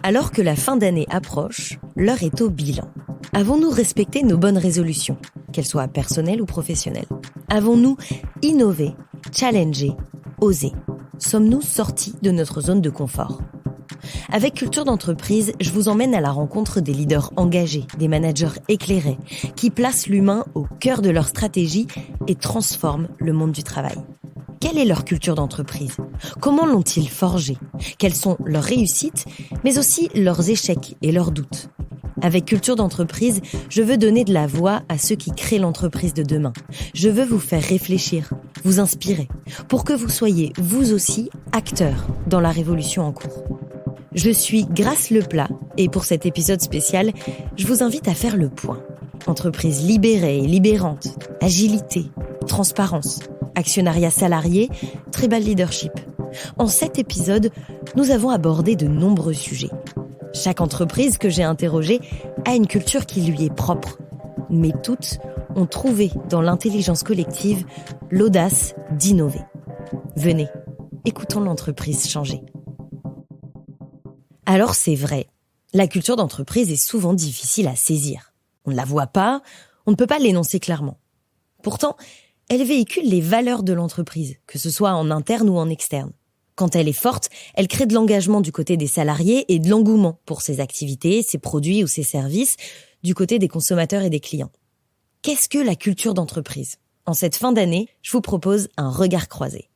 Alors que la fin d'année approche, l'heure est au bilan. Avons-nous respecté nos bonnes résolutions, qu'elles soient personnelles ou professionnelles ? Avons-nous innové, challengé, osé ? Sommes-nous sortis de notre zone de confort ? Avec Culture d'entreprise, je vous emmène à la rencontre des leaders engagés, des managers éclairés, qui placent l'humain au cœur de leur stratégie et transforment le monde du travail. Quelle est leur culture d'entreprise ? Comment l'ont-ils forgée ? Quelles sont leurs réussites, mais aussi leurs échecs et leurs doutes ? Avec Culture d'entreprise, je veux donner de la voix à ceux qui créent l'entreprise de demain. Je veux vous faire réfléchir, vous inspirer, pour que vous soyez, vous aussi, acteurs dans la révolution en cours. Je suis Grace Leplat et pour cet épisode spécial, je vous invite à faire le point. Entreprise libérée et libérante, agilité, transparence, actionnariat salarié, tribal leadership. En cet épisode, nous avons abordé de nombreux sujets. Chaque entreprise que j'ai interrogée a une culture qui lui est propre. Mais toutes ont trouvé dans l'intelligence collective l'audace d'innover. Venez, écoutons l'entreprise changer. Alors c'est vrai, la culture d'entreprise est souvent difficile à saisir. On ne la voit pas, on ne peut pas l'énoncer clairement. Pourtant, elle véhicule les valeurs de l'entreprise, que ce soit en interne ou en externe. Quand elle est forte, elle crée de l'engagement du côté des salariés et de l'engouement pour ses activités, ses produits ou ses services du côté des consommateurs et des clients. Qu'est-ce que la culture d'entreprise ? En cette fin d'année, je vous propose un regard croisé.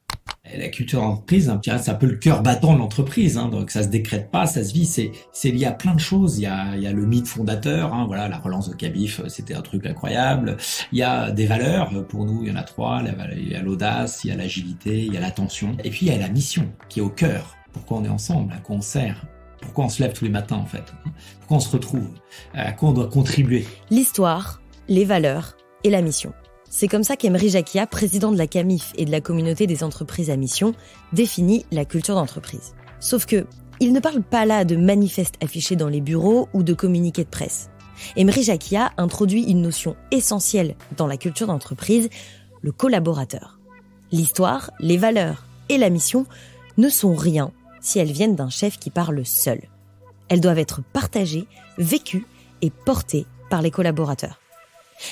La culture d'entreprise, c'est un peu le cœur battant de l'entreprise, donc ça se décrète pas, ça se vit, c'est lié à plein de choses. Il y a le mythe fondateur, la relance de Cabif, c'était un truc incroyable. Il y a des valeurs, pour nous, il y en a 3, il y a l'audace, il y a l'agilité, il y a l'attention, et puis il y a la mission qui est au cœur. Pourquoi on est ensemble, à quoi on sert, pourquoi on se lève tous les matins en fait, pourquoi on se retrouve, à quoi on doit contribuer. L'histoire, les valeurs et la mission. C'est comme ça qu'Emery Jacquia, président de la CAMIF et de la communauté des entreprises à mission, définit la culture d'entreprise. Sauf que, il ne parle pas là de manifestes affichés dans les bureaux ou de communiqués de presse. Emery Jacquia introduit une notion essentielle dans la culture d'entreprise, le collaborateur. L'histoire, les valeurs et la mission ne sont rien si elles viennent d'un chef qui parle seul. Elles doivent être partagées, vécues et portées par les collaborateurs.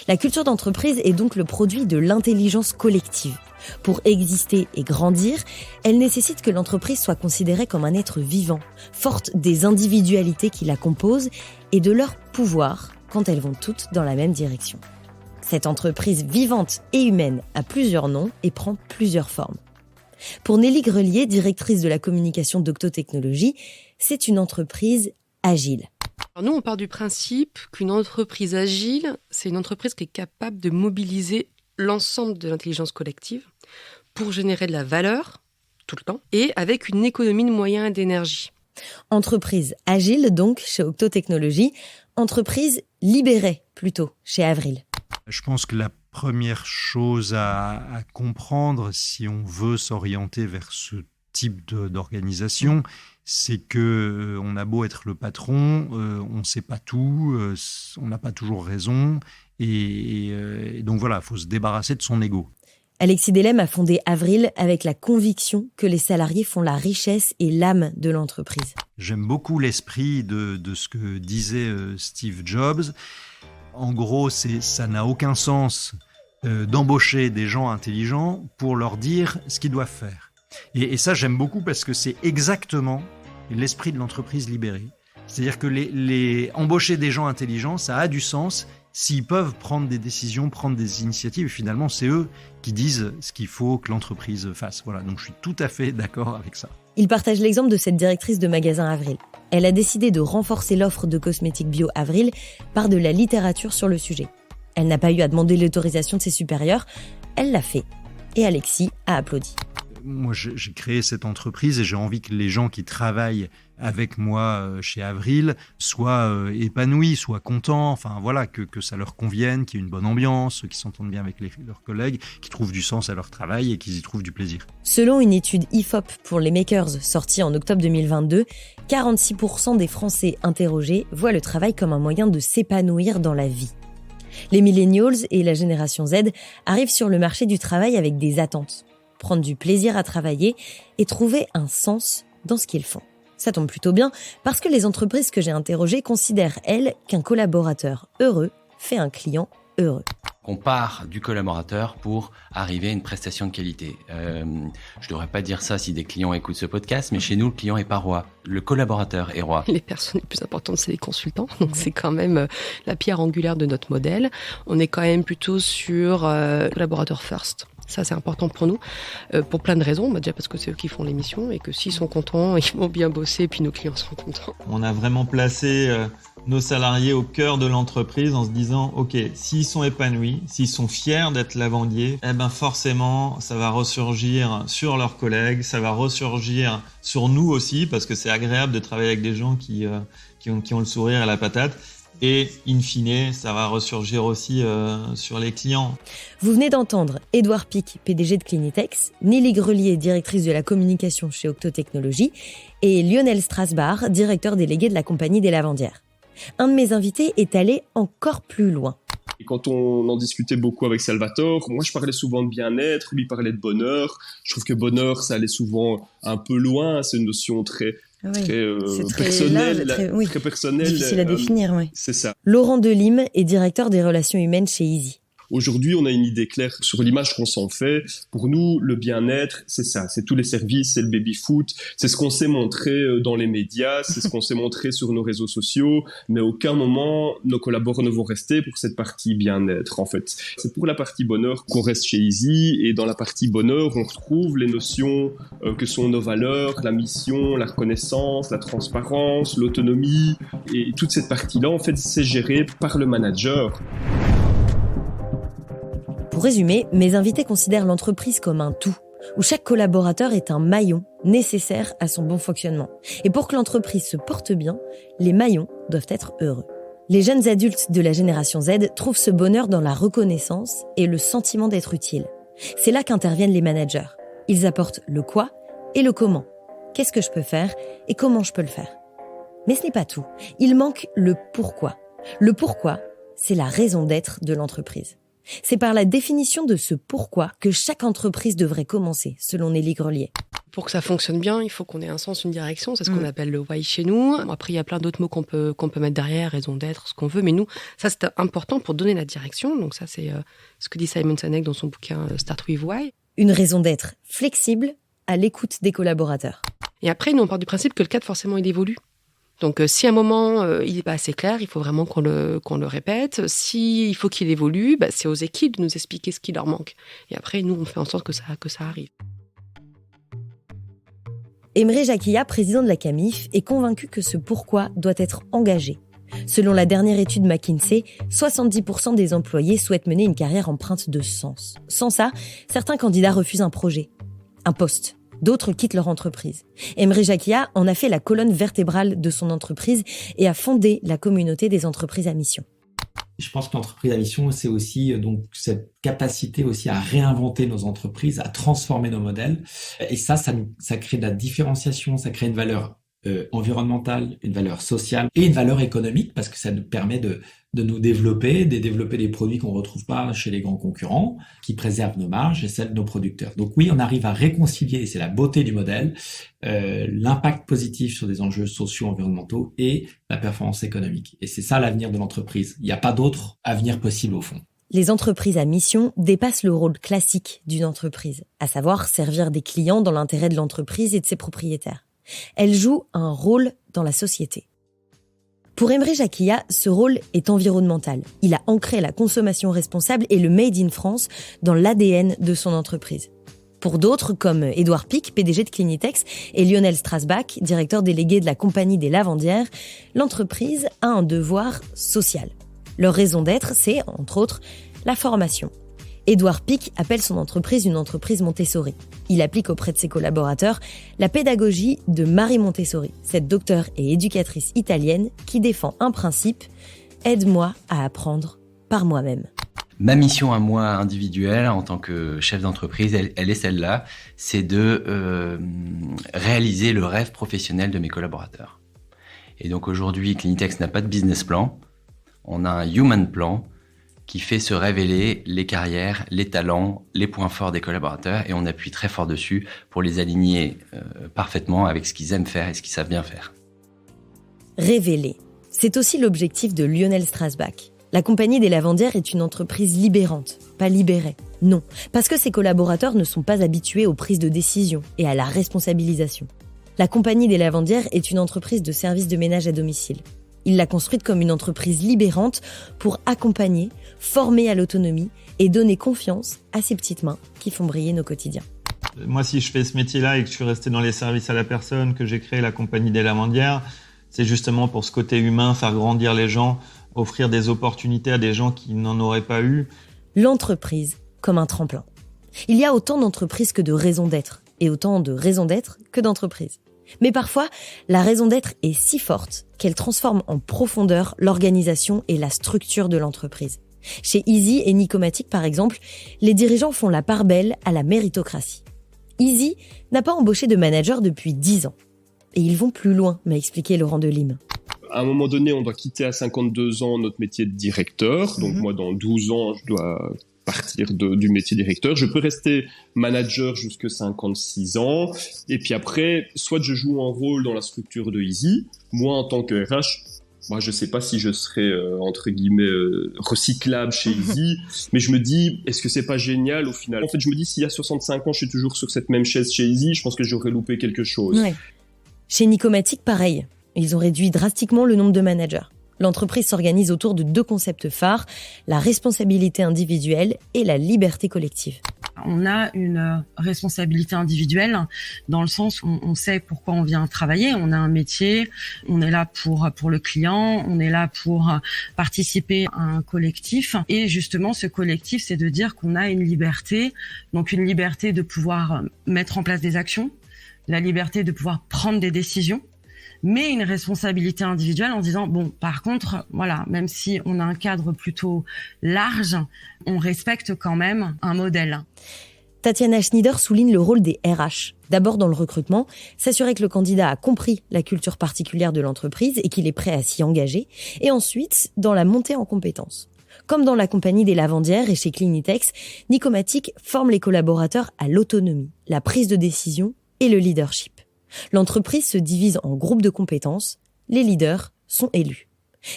La culture d'entreprise est donc le produit de l'intelligence collective. Pour exister et grandir, elle nécessite que l'entreprise soit considérée comme un être vivant, forte des individualités qui la composent et de leur pouvoir quand elles vont toutes dans la même direction. Cette entreprise vivante et humaine a plusieurs noms et prend plusieurs formes. Pour Nelly Grelier, directrice de la communication d'Octotechnologies, c'est une entreprise agile. Alors nous, on part du principe qu'une entreprise agile, c'est une entreprise qui est capable de mobiliser l'ensemble de l'intelligence collective pour générer de la valeur, tout le temps, et avec une économie de moyens et d'énergie. Entreprise agile, donc, chez Octotechnologies. Entreprise libérée, plutôt, chez Avril. Je pense que la première chose à comprendre, si on veut s'orienter vers ce type d'organisation, c'est que on a beau être le patron, on ne sait pas tout, on n'a pas toujours raison, et donc voilà, il faut se débarrasser de son ego. Alexis Delem a fondé Avril avec la conviction que les salariés font la richesse et l'âme de l'entreprise. J'aime beaucoup l'esprit de ce que disait Steve Jobs. En gros, ça n'a aucun sens d'embaucher des gens intelligents pour leur dire ce qu'ils doivent faire. Et ça, j'aime beaucoup parce que c'est exactement l'esprit de l'entreprise libérée. C'est-à-dire que les embaucher des gens intelligents, ça a du sens s'ils peuvent prendre des décisions, prendre des initiatives. Et finalement, c'est eux qui disent ce qu'il faut que l'entreprise fasse. Voilà, donc je suis tout à fait d'accord avec ça. Il partage l'exemple de cette directrice de magasin Avril. Elle a décidé de renforcer l'offre de cosmétiques bio Avril par de la littérature sur le sujet. Elle n'a pas eu à demander l'autorisation de ses supérieurs, elle l'a fait. Et Alexis a applaudi. Moi, j'ai créé cette entreprise et j'ai envie que les gens qui travaillent avec moi chez Avril soient épanouis, soient contents, enfin voilà, que ça leur convienne, qu'il y ait une bonne ambiance, qu'ils s'entendent bien avec leurs collègues, qu'ils trouvent du sens à leur travail et qu'ils y trouvent du plaisir. Selon une étude IFOP pour les makers sortie en octobre 2022, 46% des Français interrogés voient le travail comme un moyen de s'épanouir dans la vie. Les millennials et la génération Z arrivent sur le marché du travail avec des attentes. Prendre du plaisir à travailler et trouver un sens dans ce qu'ils font. Ça tombe plutôt bien, parce que les entreprises que j'ai interrogées considèrent, elles, qu'un collaborateur heureux fait un client heureux. On part du collaborateur pour arriver à une prestation de qualité. Je devrais pas dire ça si des clients écoutent ce podcast, mais chez nous, le client est pas roi. Le collaborateur est roi. Les personnes les plus importantes, c'est les consultants. Donc, c'est quand même la pierre angulaire de notre modèle. On est quand même plutôt sur collaborateur first. Ça, c'est important pour nous, pour plein de raisons. Déjà parce que c'est eux qui font l'émission et que s'ils sont contents, ils vont bien bosser, puis nos clients seront contents. On a vraiment placé nos salariés au cœur de l'entreprise en se disant, ok, s'ils sont épanouis, s'ils sont fiers d'être lavandiers, eh ben forcément, ça va ressurgir sur leurs collègues, ça va ressurgir sur nous aussi, parce que c'est agréable de travailler avec des gens qui ont le sourire et la patate. Et, in fine, ça va ressurgir aussi sur les clients. Vous venez d'entendre Édouard Pic, PDG de Clinitex, Nelly Grelier, directrice de la communication chez Octo Technologies, et Lionel Strasbach, directeur délégué de la compagnie des Lavandières. Un de mes invités est allé encore plus loin. Et quand on en discutait beaucoup avec Salvatore, moi je parlais souvent de bien-être, lui parlait de bonheur. Je trouve que bonheur, ça allait souvent un peu loin, c'est une notion très personnelle. Très personnelle. Difficile à définir, oui. C'est ça. Laurent Delim est directeur des relations humaines chez Easy. Aujourd'hui, on a une idée claire sur l'image qu'on s'en fait. Pour nous, le bien-être, c'est ça. C'est tous les services, c'est le baby-foot. C'est ce qu'on s'est montré dans les médias, c'est ce qu'on s'est montré sur nos réseaux sociaux. Mais à aucun moment, nos collaborateurs ne vont rester pour cette partie bien-être, en fait. C'est pour la partie bonheur qu'on reste chez Easy. Et dans la partie bonheur, on retrouve les notions que sont nos valeurs, la mission, la reconnaissance, la transparence, l'autonomie. Et toute cette partie-là, en fait, c'est géré par le manager. Pour résumer, mes invités considèrent l'entreprise comme un tout, où chaque collaborateur est un maillon nécessaire à son bon fonctionnement. Et pour que l'entreprise se porte bien, les maillons doivent être heureux. Les jeunes adultes de la génération Z trouvent ce bonheur dans la reconnaissance et le sentiment d'être utile. C'est là qu'interviennent les managers. Ils apportent le quoi et le comment. Qu'est-ce que je peux faire et comment je peux le faire ? Mais ce n'est pas tout. Il manque le pourquoi. Le pourquoi, c'est la raison d'être de l'entreprise. C'est par la définition de ce pourquoi que chaque entreprise devrait commencer, selon Nelly Grelier. Pour que ça fonctionne bien, il faut qu'on ait un sens, une direction. C'est ce qu'on appelle le why chez nous. Après, il y a plein d'autres mots qu'on peut mettre derrière, raison d'être, ce qu'on veut. Mais nous, ça, c'est important pour donner la direction. Donc ça, c'est ce que dit Simon Sinek dans son bouquin Start with Why. Une raison d'être flexible, à l'écoute des collaborateurs. Et après, nous, on part du principe que le cadre, forcément, il évolue. Donc, si à un moment, il n'est pas assez clair, il faut vraiment qu'on le répète. S'il faut qu'il évolue, c'est aux équipes de nous expliquer ce qui leur manque. Et après, nous, on fait en sorte que ça arrive. Emre Jaquilla, président de la CAMIF, est convaincu que ce pourquoi doit être engagé. Selon la dernière étude McKinsey, 70% des employés souhaitent mener une carrière empreinte de sens. Sans ça, certains candidats refusent un projet, un poste. D'autres quittent leur entreprise. Emre Jaquilla en a fait la colonne vertébrale de son entreprise et a fondé la communauté des entreprises à mission. Je pense que l'entreprise à mission, c'est aussi donc cette capacité aussi à réinventer nos entreprises, à transformer nos modèles. Et ça crée de la différenciation, ça crée une valeur environnementale, une valeur sociale et une valeur économique parce que ça nous permet de nous développer des produits qu'on ne retrouve pas chez les grands concurrents, qui préservent nos marges et celles de nos producteurs. Donc oui, on arrive à réconcilier, et c'est la beauté du modèle, l'impact positif sur des enjeux sociaux, environnementaux et la performance économique. Et c'est ça l'avenir de l'entreprise. Il n'y a pas d'autre avenir possible au fond. Les entreprises à mission dépassent le rôle classique d'une entreprise, à savoir servir des clients dans l'intérêt de l'entreprise et de ses propriétaires. Elles jouent un rôle dans la société. Pour Emre Jaquilla, ce rôle est environnemental. Il a ancré la consommation responsable et le Made in France dans l'ADN de son entreprise. Pour d'autres, comme Édouard Pic, PDG de Clinitex, et Lionel Strasbach, directeur délégué de la compagnie des Lavandières, l'entreprise a un devoir social. Leur raison d'être, c'est, entre autres, la formation. Édouard Pic appelle son entreprise une entreprise Montessori. Il applique auprès de ses collaborateurs la pédagogie de Marie Montessori, cette docteure et éducatrice italienne qui défend un principe « Aide-moi à apprendre par moi-même ». Ma mission à moi individuelle en tant que chef d'entreprise, elle est celle-là, c'est de réaliser le rêve professionnel de mes collaborateurs. Et donc aujourd'hui, Clinitex n'a pas de business plan, on a un human plan. qui fait se révéler les carrières, les talents, les points forts des collaborateurs et on appuie très fort dessus pour les aligner parfaitement avec ce qu'ils aiment faire et ce qu'ils savent bien faire. Révéler. C'est aussi l'objectif de Lionel Strasbach. La Compagnie des Lavandières est une entreprise libérante, pas libérée. Non, parce que ses collaborateurs ne sont pas habitués aux prises de décision et à la responsabilisation. La Compagnie des Lavandières est une entreprise de services de ménage à domicile. Il l'a construite comme une entreprise libérante pour accompagner, former à l'autonomie et donner confiance à ces petites mains qui font briller nos quotidiens. Moi, si je fais ce métier-là et que je suis resté dans les services à la personne, que j'ai créé la Compagnie des Lavandières, c'est justement pour ce côté humain, faire grandir les gens, offrir des opportunités à des gens qui n'en auraient pas eu. L'entreprise comme un tremplin. Il y a autant d'entreprises que de raisons d'être, et autant de raisons d'être que d'entreprises. Mais parfois, la raison d'être est si forte qu'elle transforme en profondeur l'organisation et la structure de l'entreprise. Chez Easy et Nicomatic, par exemple, les dirigeants font la part belle à la méritocratie. Easy n'a pas embauché de manager depuis 10 ans. Et ils vont plus loin, m'a expliqué Laurent Delim. À un moment donné, on doit quitter à 52 ans notre métier de directeur. Donc moi, dans 12 ans, je dois partir du métier directeur. Je peux rester manager jusqu'à 56 ans. Et puis après, soit je joue un rôle dans la structure de Easy. Moi, en tant que RH, moi, je sais pas si je serai, entre guillemets, recyclable chez Easy. Mais je me dis, est-ce que c'est pas génial au final? En fait, je me dis, s'il y a 65 ans, je suis toujours sur cette même chaise chez Easy, je pense que j'aurais loupé quelque chose. Ouais. Chez Nicomatic, pareil. Ils ont réduit drastiquement le nombre de managers. L'entreprise s'organise autour de 2 concepts phares, la responsabilité individuelle et la liberté collective. On a une responsabilité individuelle dans le sens où on sait pourquoi on vient travailler, on a un métier, on est là pour le client, on est là pour participer à un collectif et justement ce collectif c'est de dire qu'on a une liberté, donc une liberté de pouvoir mettre en place des actions, la liberté de pouvoir prendre des décisions, mais une responsabilité individuelle en disant, bon, par contre, voilà, même si on a un cadre plutôt large, on respecte quand même un modèle. Tatiana Schneider souligne le rôle des RH. D'abord dans le recrutement, s'assurer que le candidat a compris la culture particulière de l'entreprise et qu'il est prêt à s'y engager. Et ensuite, dans la montée en compétences. Comme dans la Compagnie des Lavandières et chez Clinitex, Nicomatic forme les collaborateurs à l'autonomie, la prise de décision et le leadership. L'entreprise se divise en groupes de compétences, les leaders sont élus.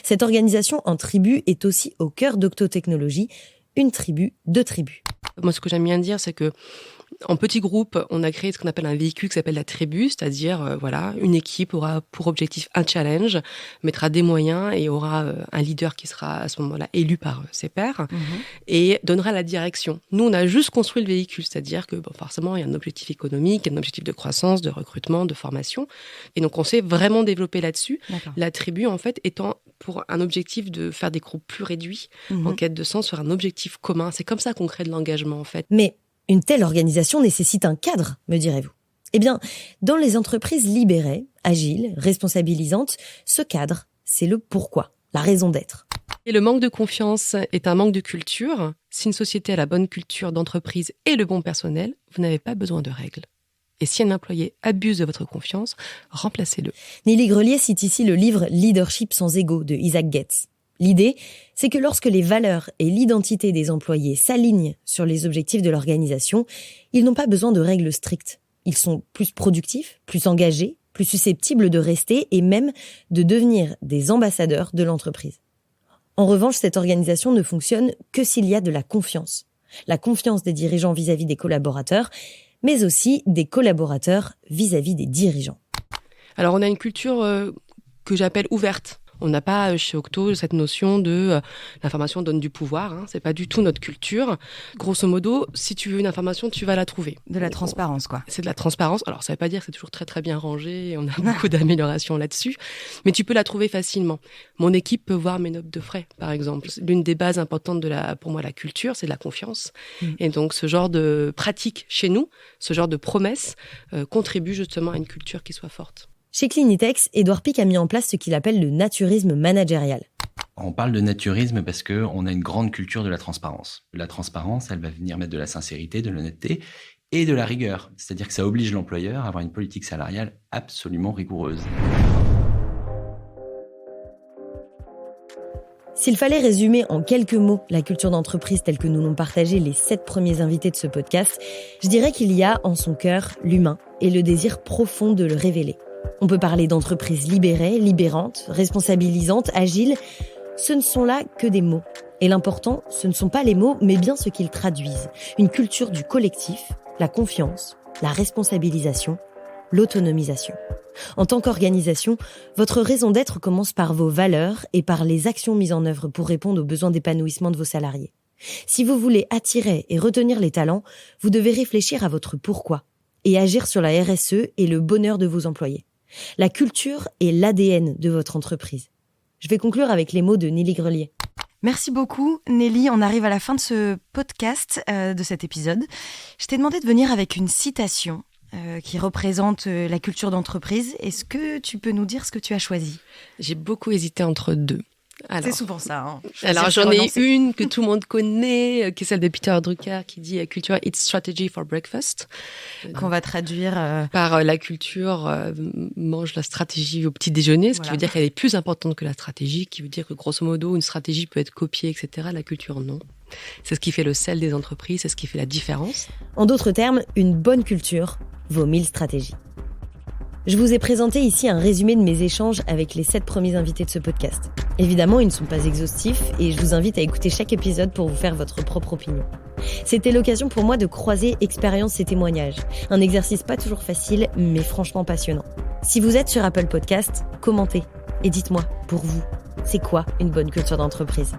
Cette organisation en tribu est aussi au cœur d'Octotechnologie, une tribu de tribus. Moi, ce que j'aime bien dire, c'est que en petit groupe, on a créé ce qu'on appelle un véhicule qui s'appelle la tribu, c'est-à-dire voilà, une équipe aura pour objectif un challenge, mettra des moyens et aura un leader qui sera à ce moment-là élu par ses pairs et donnera la direction. Nous, on a juste construit le véhicule, c'est-à-dire que bon, forcément, il y a un objectif économique, il y a un objectif de croissance, de recrutement, de formation. Et donc, on s'est vraiment développé là-dessus. D'accord. La tribu, en fait, étant pour un objectif de faire des groupes plus réduits, en quête de sens, sur un objectif commun. C'est comme ça qu'on crée de l'engagement, en fait. Mais une telle organisation nécessite un cadre, me direz-vous. Eh bien, dans les entreprises libérées, agiles, responsabilisantes, ce cadre, c'est le pourquoi, la raison d'être. Et le manque de confiance est un manque de culture. Si une société a la bonne culture d'entreprise et le bon personnel, vous n'avez pas besoin de règles. Et si un employé abuse de votre confiance, remplacez-le. Nelly Grelier cite ici le livre « Leadership sans ego » de Isaac Getz. L'idée, c'est que lorsque les valeurs et l'identité des employés s'alignent sur les objectifs de l'organisation, ils n'ont pas besoin de règles strictes. Ils sont plus productifs, plus engagés, plus susceptibles de rester et même de devenir des ambassadeurs de l'entreprise. En revanche, cette organisation ne fonctionne que s'il y a de la confiance. La confiance des dirigeants vis-à-vis des collaborateurs, mais aussi des collaborateurs vis-à-vis des dirigeants. Alors, on a une culture que j'appelle ouverte. On n'a pas chez Octo cette notion de l'information donne du pouvoir. Hein. C'est pas du tout notre culture. Grosso modo, si tu veux une information, tu vas la trouver. De la transparence, quoi. C'est de la transparence. Alors, ça veut pas dire que c'est toujours très très bien rangé. On a beaucoup d'améliorations là-dessus, mais tu peux la trouver facilement. Mon équipe peut voir mes notes de frais, par exemple. L'une des bases importantes pour moi, la culture, c'est de la confiance. Et donc, ce genre de pratique chez nous, ce genre de promesses, contribue justement à une culture qui soit forte. Chez Clinitex, Édouard Pic a mis en place ce qu'il appelle le naturisme managérial. On parle de naturisme parce qu'on a une grande culture de la transparence. La transparence, elle va venir mettre de la sincérité, de l'honnêteté et de la rigueur. C'est-à-dire que ça oblige l'employeur à avoir une politique salariale absolument rigoureuse. S'il fallait résumer en quelques mots la culture d'entreprise telle que nous l'ont partagée les 7 premiers invités de ce podcast, je dirais qu'il y a en son cœur l'humain et le désir profond de le révéler. On peut parler d'entreprise libérée, libérante, responsabilisante, agile. Ce ne sont là que des mots. Et l'important, ce ne sont pas les mots, mais bien ce qu'ils traduisent. Une culture du collectif, la confiance, la responsabilisation, l'autonomisation. En tant qu'organisation, votre raison d'être commence par vos valeurs et par les actions mises en œuvre pour répondre aux besoins d'épanouissement de vos salariés. Si vous voulez attirer et retenir les talents, vous devez réfléchir à votre pourquoi et agir sur la RSE et le bonheur de vos employés. La culture est l'ADN de votre entreprise. Je vais conclure avec les mots de Nelly Grelier. Merci beaucoup Nelly, on arrive à la fin de ce podcast, de cet épisode. Je t'ai demandé de venir avec une citation qui représente la culture d'entreprise. Est-ce que tu peux nous dire ce que tu as choisi ? J'ai beaucoup hésité entre 2. Alors, c'est souvent ça. Hein. Alors j'en ai une que tout le monde connaît, qui est celle de Peter Drucker, qui dit « Culture, it's strategy for breakfast ». Qu'on va traduire par la culture mange la stratégie au petit déjeuner, ce qui veut dire qu'elle est plus importante que la stratégie, qui veut dire que grosso modo, une stratégie peut être copiée, etc. La culture, non. C'est ce qui fait le sel des entreprises, c'est ce qui fait la différence. En d'autres termes, une bonne culture vaut 1000 stratégies. Je vous ai présenté ici un résumé de mes échanges avec les 7 premiers invités de ce podcast. Évidemment, ils ne sont pas exhaustifs et je vous invite à écouter chaque épisode pour vous faire votre propre opinion. C'était l'occasion pour moi de croiser expériences et témoignages. Un exercice pas toujours facile, mais franchement passionnant. Si vous êtes sur Apple Podcast, commentez et dites-moi, pour vous, c'est quoi une bonne culture d'entreprise ?